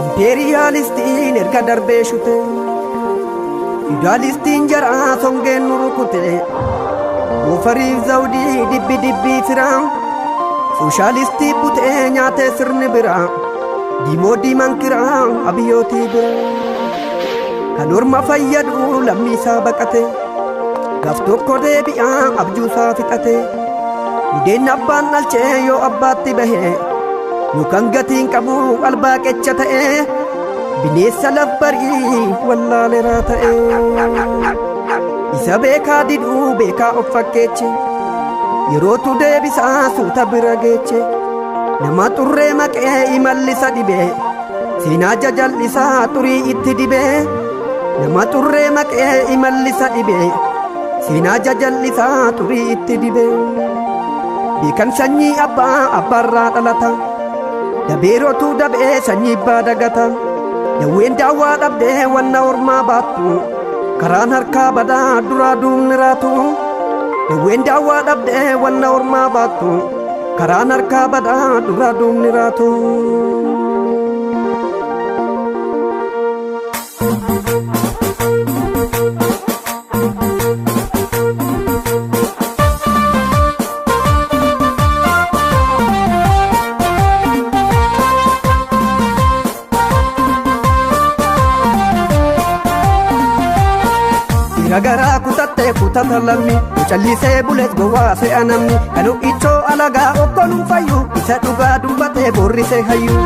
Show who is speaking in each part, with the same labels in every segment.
Speaker 1: Imperialistiin erga darbee shute Feudalistiin jaraa songeen nu rukute Moofariif zawdii dibbi dibbii firaa Sooshaalistii butee nyaatee sirni biraa Diimoo diiman kiraa abiyyootii bira Kan orma fayyadu lammiisaa baqate Gaaf tokko deebi'aa abjuusaa fixate Budeen abbaan dhalchee yoo abbaatti bahee Yookaan gatiin qabu albaa qecha ta'e Bineessa labbarii wallaaleraa ta'e Isa beekaa diduu beekaa of fakkeeche Yerootu deebisaa suuta bira geeche Nama xurree maqee imallisa dhibee Seenaa jajallisaa xurii itti dibee Nama xurree maqee imallisa dhibee Seenaa jajallisaa xurii itti dibee Beekan sanyii abbaa abbaarraa dhalata Dabeerotu dabee sanyii abbaa dagata Dawween daawwaa dhabdee wanna ormaa baattu Karaan harkaa badaa duraa duubni raatu Dawween daawwaa dhabdee wanna ormaa baattu Karaan harkaa badaa duraa duubni raatu Gagaraa kutattee kutata lammi Mucallisee bulees gowwaa se'a namni Kanuu ichoo alagaa okkoluu fayyu Isa dhugaa dubbatee borrisee hayyu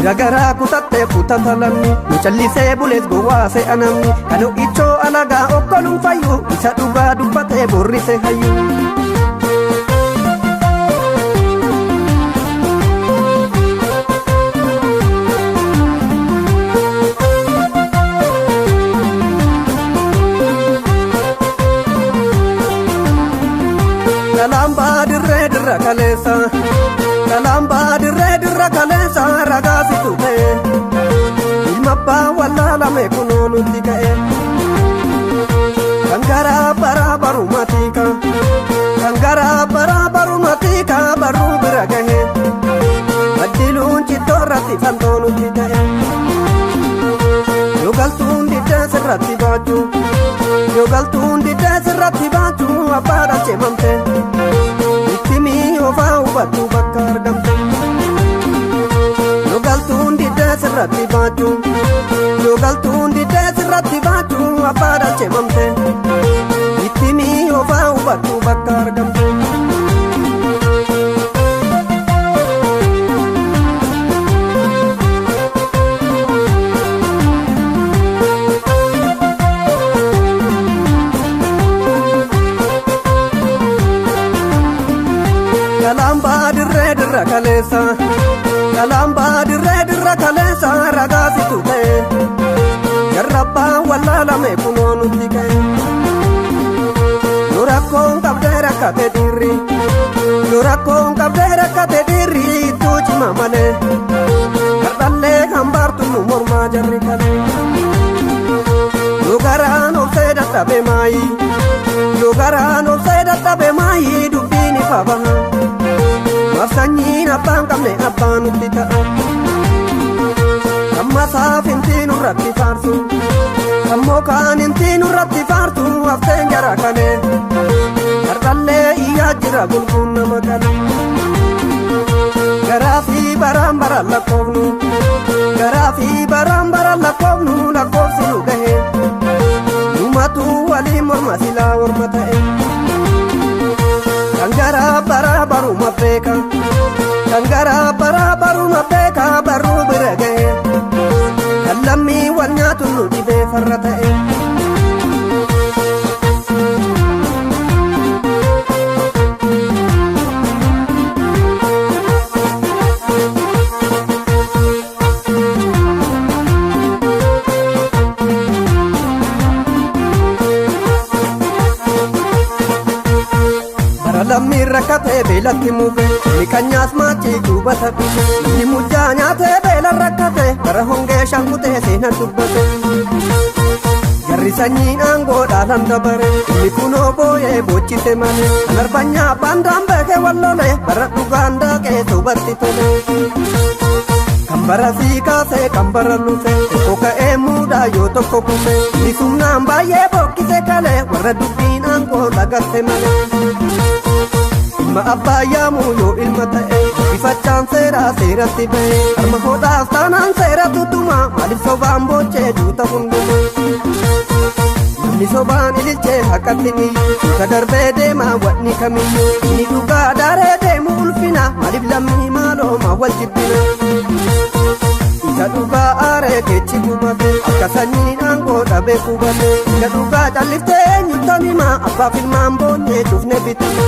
Speaker 1: Gagaraa kutattee kutata lammi Mucallisee bulees gowwaa se'a namni Kanuu ichoo alagaa okkoluu fayyu Isa dhugaa dubbatee borrisee hayyu Kalamba dirra kalesa Kalamba dirra kalesa ragasi tute Ilmappa wallala me kunonu tikae Kangara bara baru matika Kangara bara baru matika baru biragahe Madilun citorati fantonu tikae Yogaltun didda sirratti baju Yogaltun didda sirratti baju Abbaadha cemamte Ittimi ofaa hubattu bakka argamte Yogaltun didda sirratti baju Yogaltun didda sirratti baju Abbaadha cemamte Ittimi ofaa hubattu bakka argamte Kalamba dirra kalesa Kalamba dirra kalesa ragasi tute Jarrabba wallala me kunonu tikae Nurakon kabdera kate dirri Nurakon kabdera kate dirri tuji mamale Kardalle hambartu numorma jarri kale Nugaran obseda tabe mai Nugaran obseda tabe mai dubini fabaha Mafsanyiin abbaan qabne abbaan nutti ta'a Amma saafintiin irratti faarsu Ammoo kaanintiin irratti faartu hafteen jara kane Kardallee iyyaa jira gulguun nama kane Garaa fi baraan baraan lakkoofnu Garaa fi baraan baraan lakkoofnu lakkoofsi nu gahe Numatu waliin morma silaa orma ta'e Kangara bara baru mapeka Kangara bara baru mapeka baru biragahe Kallammi wal nyaatu nu dhibee farra ta'e Lammi rakkate beelatti mufe Mikanyaas maachii duubata dhufe Inni mujjaa nyaate beela rakkate Gara hongee shankutee seenan dubbate warri sanyiin aangoo dhaalan dabare inni kunoo booyee boochise malee kan arbanyaa baandaan beekee wallolee bara dhugaan daaqee sobatti tole kan bara sii kaasee kan bara lufe tokko ka'ee muudaa yoo tokko kufe inni sumnaan baay'ee bokkise kalee warra dubbiin aangoo lagatte malee ilma abbaa yaamuu yoo ilma ta'e ifachaan seeraa seeratti ba'e harma hodhaas taanaan seera tutuma maaliif sobaan boochee duuta hunduma namni sobaan ililchee haqqatti niyyu duuka darbee deemaa wadni kamiyyuu inni dhugaa daaree deemu ulfina maaliif lammii maalooma wal jibbina isa dhugaa aaree keechi gubate akka sanyiin aangoo dhabee qubate isa dhugaa calliftee eenyutti hima abbaaf ilmaan boonyee cufne bitame